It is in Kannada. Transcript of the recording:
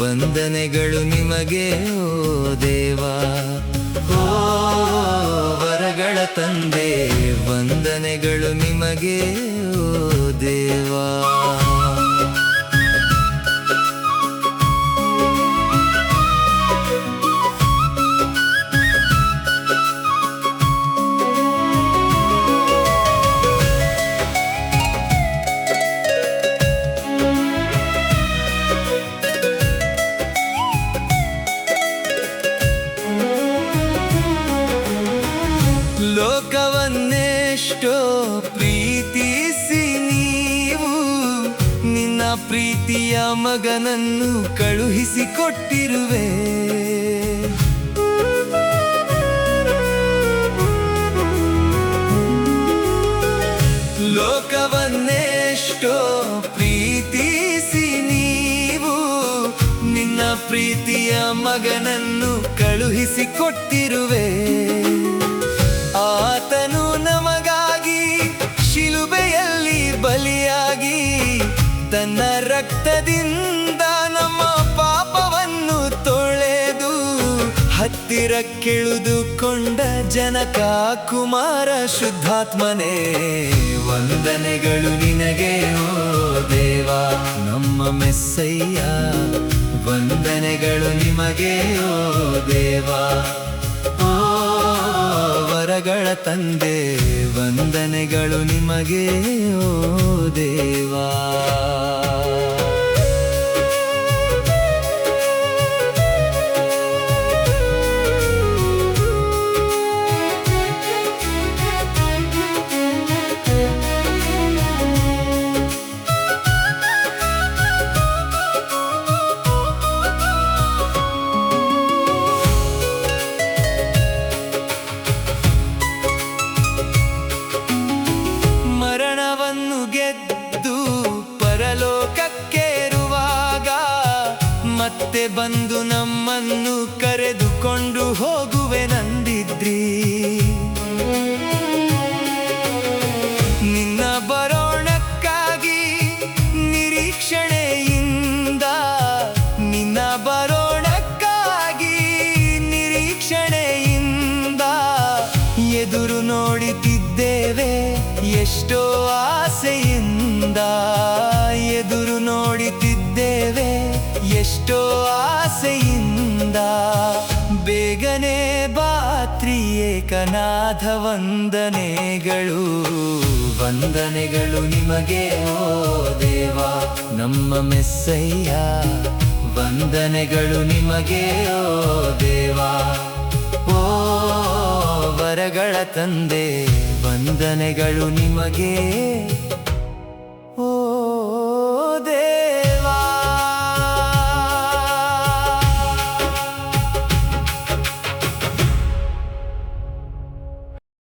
ವಂದನೆಗಳು ನಿಮಗೆ ಓ ದೇವಾ. ಓ ವರಗಳ ತಂದೆ, ವಂದನೆಗಳು ನಿಮಗೆ ಓ ದೇವಾ. ಲೋಕವನ್ನೆಷ್ಟೋ ಪ್ರೀತಿಸಿ ನೀವು ನಿನ್ನ ಪ್ರೀತಿಯ ಮಗನನ್ನು ಕಳುಹಿಸಿಕೊಟ್ಟಿರುವೆ. ಲೋಕವನ್ನೆಷ್ಟೋ ಪ್ರೀತಿಸಿ ನೀವು ನಿನ್ನ ಪ್ರೀತಿಯ ಮಗನನ್ನು ಕಳುಹಿಸಿಕೊಟ್ಟಿರುವೆ. ಆತನು ನಮಗಾಗಿ ಶಿಲುಬೆಯಲ್ಲಿ ಬಲಿಯಾಗಿ ತನ್ನ ರಕ್ತದಿಂದ ನಮ್ಮ ಪಾಪವನ್ನು ತೊಳೆದು ಹತ್ತಿರಕ್ಕಿಳಿದುಕೊಂಡ ಜನಕ ಕುಮಾರ ಶುದ್ಧಾತ್ಮನೇ, ವಂದನೆಗಳು ನಿನಗೆ ಓ ದೇವಾ ನಮ್ಮ ಮೆಸ್ಸಯ್ಯ. ವಂದನೆಗಳು ನಿಮಗೆ ಓ ದೇವಾ. ವರಗಳ ತಂದೆ, ವಂದನೆಗಳು ನಿಮಗೆ ಓ ದೇವಾ. ಮರಣವನ್ನು ಗೆದ್ದು ಪರಲೋಕಕ್ಕೇರುವಾಗ ಮತ್ತೆ ಬಂದು ನಮ್ಮನ್ನು ಕರೆದುಕೊಂಡು ಹೋಗುವೆನಂದಿದ್ರಿ. ನಿನ್ನ ಬರೋಣಕ್ಕಾಗಿ ನಿರೀಕ್ಷಣೆಯಿಂದ, ನಿನ್ನ ಬರೋಣಕ್ಕಾಗಿ ನಿರೀಕ್ಷಣೆಯಿಂದ ಎದುರು ನೋಡುತ್ತಿದ್ದೇವೆ ಎಷ್ಟೋ ಆಸೆಯಿಂದ. ಎದುರು ನೋಡುತ್ತಿದ್ದೇವೆ ಎಷ್ಟೋ ಆಸೆಯಿಂದ. ಬೇಗನೆ ಬಾತ್ರಿ ಏಕನಾಥ, ವಂದನೆಗಳು. ವಂದನೆಗಳು ನಿಮಗೆ ಓ ದೇವಾ ನಮ್ಮ ಮೆಸ್ಸಯ್ಯ. ವಂದನೆಗಳು ನಿಮಗೆ ಓ ದೇವಾ. ಓ ವರಗಳ ತಂದೆ, ವಂದನೆಗಳು ನಿಮಗೆ